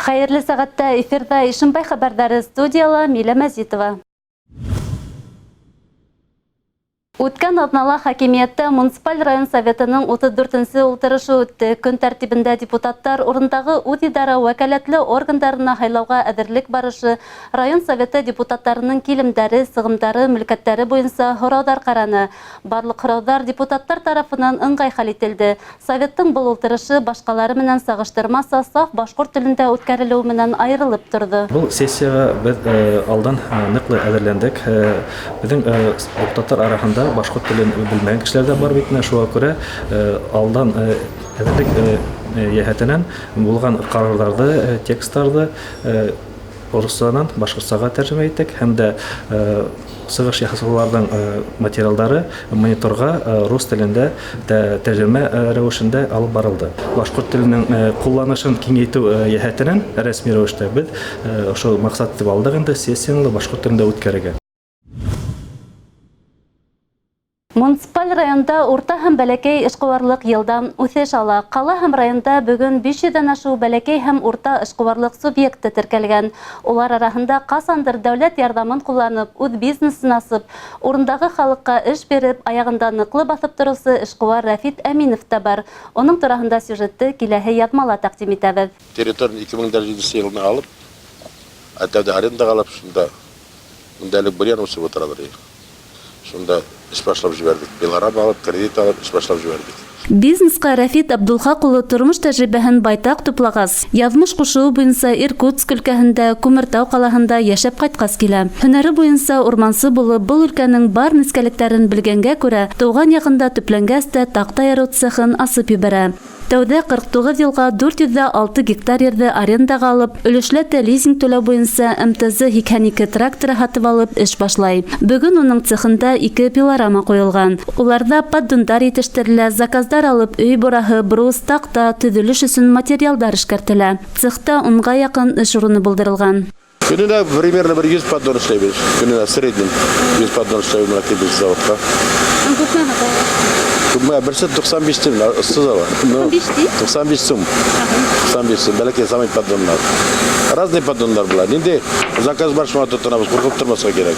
Хәерле сәгатьтә эфирда Ишембай хәбәрдәре, студияла Милә Мәзитова. Үткән атнала хакимиятта муниципаль район советының 34-нче ултырышы үтте. Көн тәртибендә депутаттар урындагы үз-идара вәкаләтле органнарына һайлауга әзерлек барышы, район советы депутаттарының килемдәре, сыгымдары, мөлкәтләре буенча һораудар караны. Барлык һораудар депутаттар тарафыннан ыңгай хәл ителде. Советтың бу ултырышы башкалары менән сагыштырмаса саф башкорт телендә үткәрелү менән аерылып торды. Бұл сессияга біз алдан ныклы әзерләндек. Безнең депутаттар арасында башкорт телен белмәгән кешеләр дә бар бит. Шуңа күрә алдан әзерлек яһәтеннән булган карарларды, текстларды орысчадан башкортчага тәрҗемә иттек һәм дә сыгыш ясауларның материалдары мониторга рус телендә тәрҗемә рәвешендә алып барылды. Башкорт теленең кулланышын киңәйтү яһәтеннән рәсми рәвештә без ошо максат итеп алдык инде сессияны башкорт телендә үткәрергә. Муниципаль районда урта һәм бәләкәй эшкуарлык елдан үсеш ала. Кала һәм районда бүген 500-дән ашу бәләкәй һәм урта эшкуарлык субъекты теркәлгән. Улар арасында касандыр дәүләт ярдәмен кулланып, үз бизнесын асып, урындагы халыкка эш биреп, аягында ныклы басып торучы эшкуар Рафит Әминов та бар. Оның турында сюжетты киләһе ятмала тәкъдим итәбез. Территорияны 2007 елына алып, әтәүдә арендаға алып, шунда мындайлык бурьян үсеп отыралар. Шунда эш башлап җибәрдек. Пилорама алып, кредит алып, эш башлап җибәрдек. Бизнеска Рафит Абдулхак улы тормыш тәҗрибәһен байтак туплагас. Язмыш кушуы буенча Иркутск өлкәһендә, Күмертау калаһында яшәп кайткас килә. Һөнәре буенча урманчы булып, бу өлкәнең бар нескәлектәрен белгәнгә күрә, туган ягында төпләнгәс тә такта яру цехын асып ибәрә. Тәүдә 49 елга 406 гектар ерде арендага алып, өлешләтә лизинг түләү буенча МТЗ-52 тракторы һатып алып эш башлай. Бүген уның цехында 2 пилорама куелган. Уларда поддондар итештерелә, заказдар алып, өй бураһы, брус, такта, төзелеш өчен материалдар эшкәртелә. Цехта 10-га якын эш урыны булдырылган. Көненә примерно 100 поддон эшләйбез. Көненә среднем 100 поддон эшләйбез на заводка. Күпме берсе 95 тиен ысызала. 95 сум. 95 сум. Бәләкәй самый поддоннар. Разный поддоннар була. Инде заказ бар шуңа тотынабыз, куркып тормаска кирәк.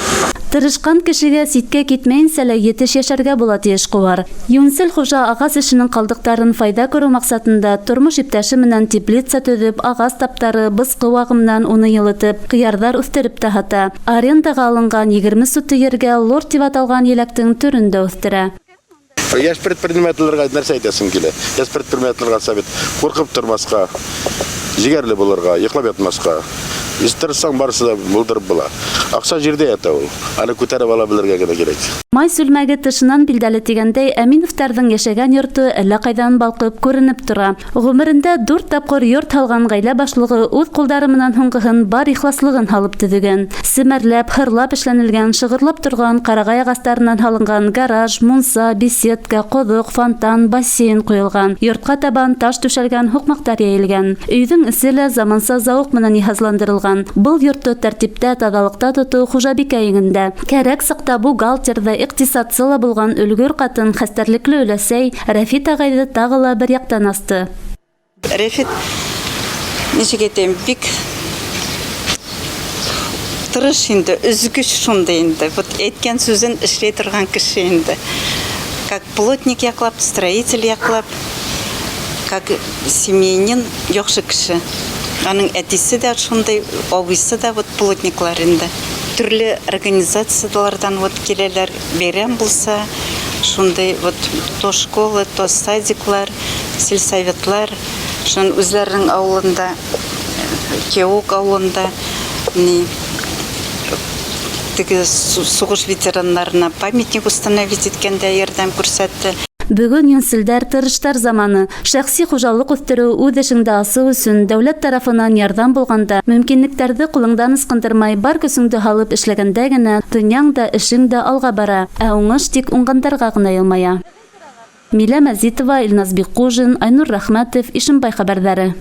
Тырышкан кешегә ситкә китмәенсә лә етеш яшәргә була тиеш куар. Юнсел хуҗа агас эшенең калдыктарын файда күрү максатында тормыш иптәше менән теплица төзеп, агас таптары, быскы вагымнан уны йылытып, кыярдар үстереп тә һата. Арендага алынган 20 сутты ергә лорд дип аталган еләктең төрендә үстерә. Яшь предпринимательләргә нәрсә әйтәсем килә? Яшь предпринимательләргә совет куркып тормаска, җигәрле булырга, йоклап ятмаска. Истерсаң барысы да булдырып була. Акча җирдә ята ул. Аны күтәреп ала белергә генә кирәк. Май сүлмәге тышынан билдәле дигәндәй, Әминовтарның яшәгән йорты әллә кайдан балкып күренеп тора. Гомерендә 4 тапкыр йорт алган гаилә башлыгы үз кулдары менән һуңгыһын бар ихласлыгын халып төзегән. Семәрләп, хырлап эшләнелгән, шыгырлап торган карагай агастарыннан һалынган гараж, мунса, беседка, кодык, фонтан, бассейн куелган. Йортка табан таш түшәлгән хукмактар яелган. Өйдең исе заманса зауык менән иһазландырылган. Был йортты тәртиптә, тазалыкта тоту хуҗабикә еңендә. Кәрәк сакта бухгалтерда, икътисадчыла булган өлгөр катын хәстәрлекле өләсәй Рафит агайды тагы ла бер яктан асты. Рафит ничек әйтәм, бик тырыш инде, үзгүч шундай инде. Вот әйткән сүзен эшләй торган кеше инде. Как плотник яклап, строитель яклап, как семьянин яхшы кеше. Аның әтисе дә шундай, абыйсы да вот плотниклар инде. Төрле организациялардан вот киләләр, бәйрәм булса, шундай вот то школы, то садиклар, сельсоветлар, шун үзләренең авылында, Кеук авылында, теге сугыш ветераннарына памятник установить иткәндә ярдәм күрсәтте. Бүген юнселдәр тырыштар заманы. Шәхси хуҗалык үстерү, үз эшеңдә асу өчен дәүләт тарафыннан ярдәм булганда, мөмкинлекләрне кулыңдан ыскындырмай бар көсеңдә халып эшләгәндә генә дөньяң да, эшең дә алга бара, ә уңыш тик уңгандарга гына елмая. Милә Мәзитова, Илназ Биккужин, Айнур Рахмәтов, Ишембай хәбәрдәре.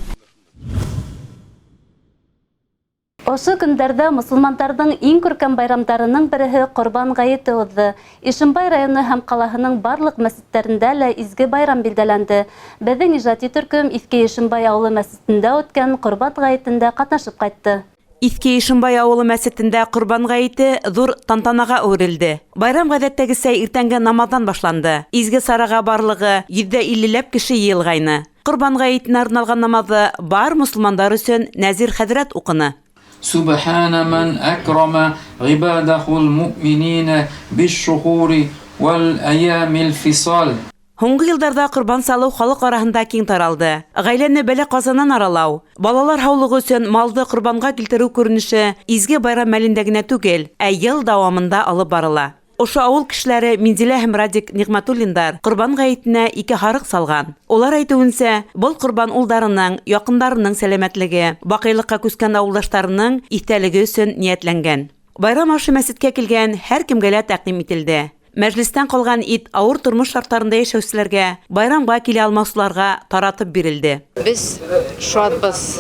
Ошо көндәрдә мусулмандарның иң күркәм байрамдарының береһе Корбан гаете узды. Ишембай районы һәм калаһының барлык мәсҗидләрендә лә изге байрам билдәләнде. Безнең иҗади төркем Иске Ишембай авылы мәсҗидендә үткән Корбан гаетендә катнашып кайтты. Иске Ишембай авылы мәсҗидендә Корбан гаете зур тантанага үрелде. Байрам гадәттәгесә иртәнге намаздан башланды. Изге сарага барлыгы 150ләп кеше йыелгайны. Корбан гаетенә арналган намазы бар мусулмандар өчен Назир хәзрәт укыны. سبحان من أكرم عباده المؤمنين بالشهور والأيام الفصال. Һуңгы елдарда корбан салу халык арасында киң таралды. Гаиләне бәлә казаннан аралау, балалар һаулыгы өчен малды корбанга килтерү күренеше изге байрам мәлендә генә түгел, ә ел дәвамында алып барыла. Ошо авыл кешеләре Минзилә һәм Радик Нигъматуллиндар корбан гаетенә 2 харык салган. Олар әйтүенсә, был корбан улдарының, якындарының сәламәтлеге, бакыйлыкка күскән авылдашларының истәлеге өчен ниятләнгән. Байрам ашы мәсҗидкә килгән һәр кемгә лә тәкъдим ителде. Мәҗлестән калган ит авыр тормыш шартларында яшәүчеләргә, байрамга килә алмаусыларга таратып бирелде. Biz şadбыз.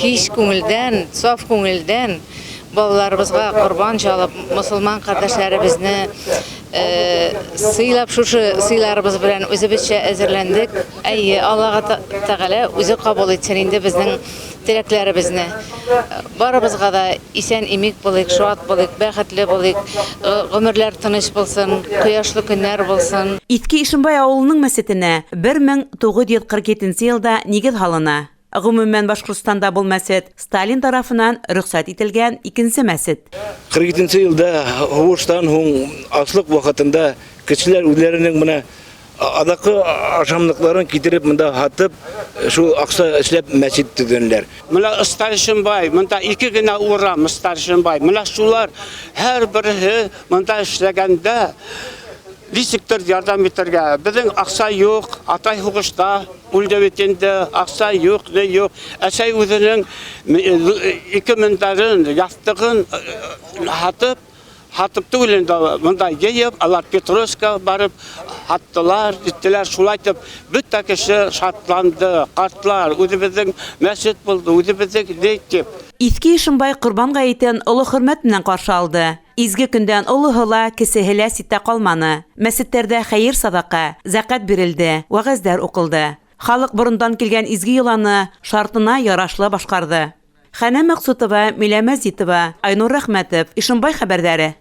Hiç күңелдән, саф күңелдән балаларыбызга курбан чалып, мусулман кардәшләребезне сыйлап шушы сыйларыбыз белән үзебезчә әзерләндек. Әйе, Аллаһ Тәгалә үзе кабул итсен инде безнең теләкләребезне. Барыбызга да исән имик булыйк, шат булыйк, бәхетле булыйк, гомерләр тыныч булсын, кояшлы көннәр булсын. Иске Ишембай авылының мәсҗиденә 1947 елда нигез һалына. Гомумән Башкортстанда бул мәсҗид Сталин тарафынан рөхсәт ителгән икенче мәсҗид. 47 елда һуыштан һуң аслык вакытында кешеләр үзләренең менә адакы ашамлыкларын китереп монда хатып, шу акча эшләп мәсҗид төзәнләр. Менә Старшинбай, монда 2 генә урам Старшинбай. Менә шулар һәр бере монда эшләгәндә Лисиктер ярдәм итәргә. Безнең акча юк, атай хугышта, үлдә битендә акча юк, не юк. Әсәй үзенең 2000 дарын, ястыгын хатып түгелендә монда йыеп, алар Петровска барып хаттылар, диттеләр, шулайтып, бөтә кеше шатланды, картлар, үзебезнең мәсҗид булды, үзебезнең дип. Иске Ишембай Корбан гаетен олы хөрмәт белән каршы алды. Изге көндән олыһыла, кесеһелә ситтә калманы. Мәсҗидләрдә хәйр садака, закат бирелде, вагызлар укылды. Халык борындан килгән изге йоланы шартына ярашлы башкарды. Хәнә Максутова, Милә Мәзитова, Айнур Рәхмәтов, Ишембай хәбәрләре.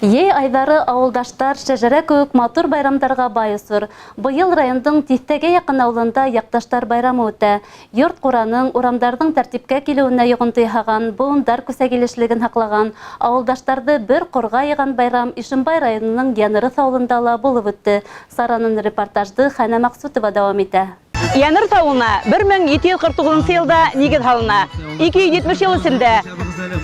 Ей айдары авылдаштар шәҗәрә күк матур байрамдарга бай усур. Быел райондың Тистәгә якын авылында якташтар байрамы үтә. Йорт кураның, урамдардың тәртипкә килүенә йогынты яһаган, буындар күсәгилешлеген һаклаган, авылдаштарды бер корга йыган байрам Ишембай районының Янырыс авылында ла булып үтте. Сараның репортажды Хәнә Максутова дәвам итә. Янырыс авылына 1749 елда нигез һалына. 270 ел эчендә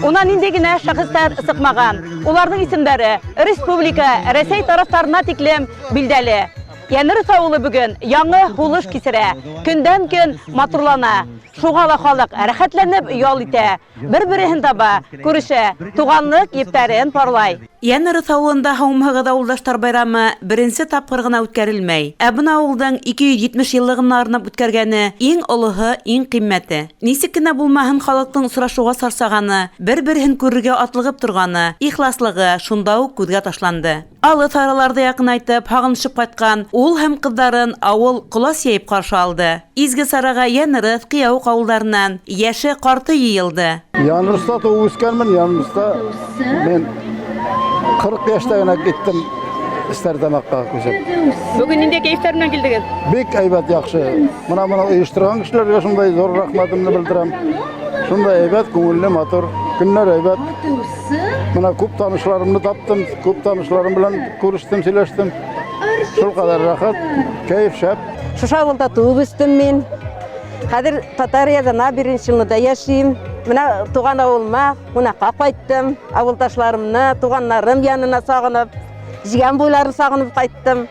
унан инде генә шәхестәр сыкмаган. Уларның исемнәре республика, Рәсәй тарафтарына тиклем билдәле. Янырыс авылы бүген яңа һулыш кисерә. Көндән-көн матурлана. Шуга ла халык рәхәтләнеп ял итә. Бер-берен таба, күрешә, туганлык иптәрен парлай. Янырыс авылында һаумыгы авылдаштар байрамы беренче тапкыр гына үткәрелмәй. Ә бу авылның 270 еллыгын арнап үткәргәне иң олыһы, иң кыйммәте. Нисек кенә булмаһын халыкның сорашуга сарсаганы, бер-берен күрергә атлыгып торганы, ихласлыгы шунда ук күзгә ташланды. Алыс араларда якынайтып, һагынышып кайткан ул һәм кыздарын авыл кулас яйып каршы алды. Изге сарага Янырыс, Кыяук авылларыннан яше карты йыелды. Янырыста туып үскәнмен, Янырыста мен 40 яшьтә генә киттем Стәрдәмәккә күчеп. Бүген инде кәйфтәр белән килдегез. Бик әйбәт, яхшы. Моны оештырган кешеләргә шундай зур рәхмәтемне белдерәм. Шундай әйбәт, күңелле, матур көннәр әйбәт. Менә күп танышларымны таптым, күп танышларым белән күрештем, сөйләштем. Шул кадәр рәхәт, кәйф шәп. Шуша авылда туып үстем мин. Хәзер Татарияда 1 елда яшим. Менә туган авылыма кунакка кайттым. Авылдашларымны, туганнарым янына сагынып, җигән буйларын сагынып кайттым.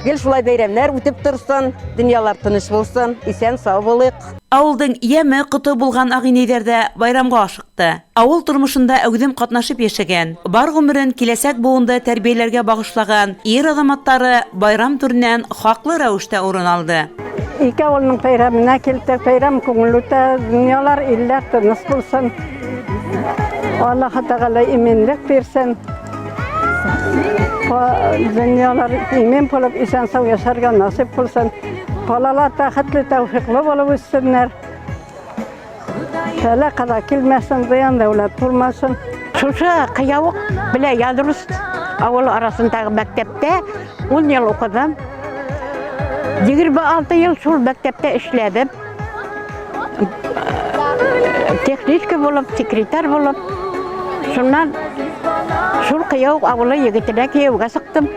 Гел шулай бәйрәмнәр үтеп торсын, дөньялар тыныч булсын, исән сау булыйк. Авылдың яме кыты булган агинәйләрдә байрамга ашыкты. Авыл тормышында әүдем катнашып яшәгән, бар гомерен киләсәк буында тәрбияләргә багышлаган ир азаматтары байрам түреннән хаклы рәвештә урын алды. İki oğlunun peyramına keltек, peyram көңілуті, dünyalar iller tınız bulsun. Allah Teala iminlik versin. Dünyalar imin bulup isen sağ yaşarga nasip bulsun. Balalar tahatlı tevfikli bulup üstünler. Şöyle kadar kilmesin, duyan devlet bulmasın. Şuşu kıyavuk bile yadırız avul arasındaki mektepte 10 yıl okudum. 26 yıl şul mektepte işledim. Teknik bulup, sekreter bulup. Şundan şul kıyavuk avulu yigitine kıyavga sıktım.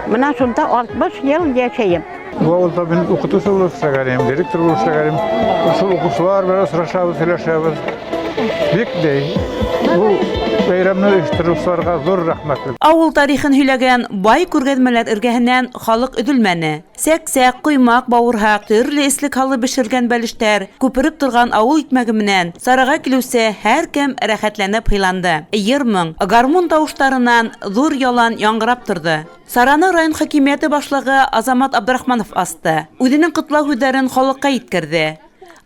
Buna şunda 60 yıl yaşayayım. Bu avulda ben okutucu olup işlerim, direktör olup işlerim. Usul okusular böyle sıraşabız, söyleşabız. Bik dey. Bu bayramını uyuşturuvchilarga zor rahmat. Авыл тарихын һөйләгән бай күргәзмәләр эргәһеннән халык өдөлмәне. Сәк-сәк, ҡоймаҡ, бауырһаҡ, төрлө эслек һалы бешергән бәлештәр, күпереп торган ауыл икмәге менән сарага килеүсе һәр кем рәхәтләнеп һыйланды. Йыр-моң, гармун тауыштарынан ҙур ялан яңғырап торҙы. Сараны район хакимияте башлығы Азамат Абдрахманов асты. Үҙенең ҡотлау һүҙҙәрен халыҡҡа еткерҙе.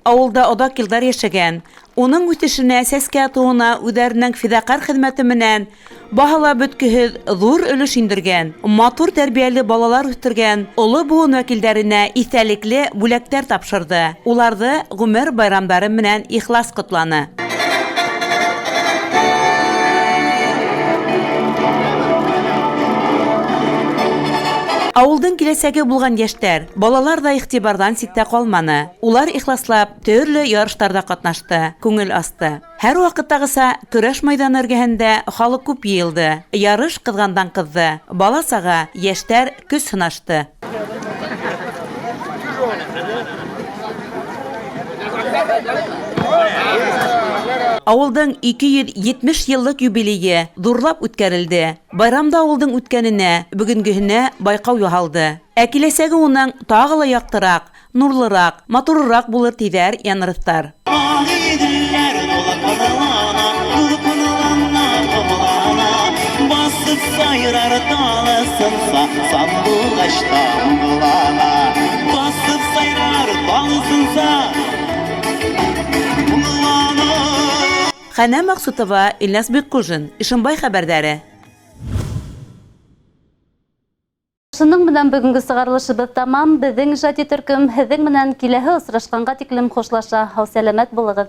Ауылда оҙаҡ йылдар йәшәгән, уның үҫешенә, сәскә атыуына үҙҙәренең фиҙаҡәр хеҙмәте менән баһала бөткөһөҙ ҙур өлөш индергән, матур тәрбиәле балалар үҫтергән оло быуын вәкилдәренә иҫәлекле бүләктәр тапшырҙы. Уларҙы ғүмер байрамдары менән ихлас ҡотланы. Ауылдың киләсәге булган йәштәр, балалар да игътибардан ситтә ҡалманы. Улар ихласлап төрлө ярыштарда ҡатнашты, күңел асты. Һәр ваҡыттағыса көрәш майҙаны эргәһендә халыҡ күп йыйылды. Ярыш ҡыҙғандан ҡыҙҙы. Бала-саға, йәштәр көс һынашты. Ауылдың 270 йыллык юбилейы ҙурлап үткәрелде. Байрамда ауылдың үткәненә, бөгөнгөһөнә байҡау яһалды. Ә киләсәге уның тағы ла яҡтыраҡ, нурлыраҡ, матурыраҡ булыр тиҙәр янырыҫтар. Басып сайрар талысынса, сандуғаштан булана. Басып сайрар талысынса, Хәнә Мaqsutова, Ильяс Бекҡужин, Ишембай хәбәрҙәре. Шуның менән бүгенге сығарылышыбыҙ тамам. Беҙҙең ижади төркөм һеҙҙең менән киләһе осрашҡанға тиклем хушлаша. Һау сәләмәт булығыҙ.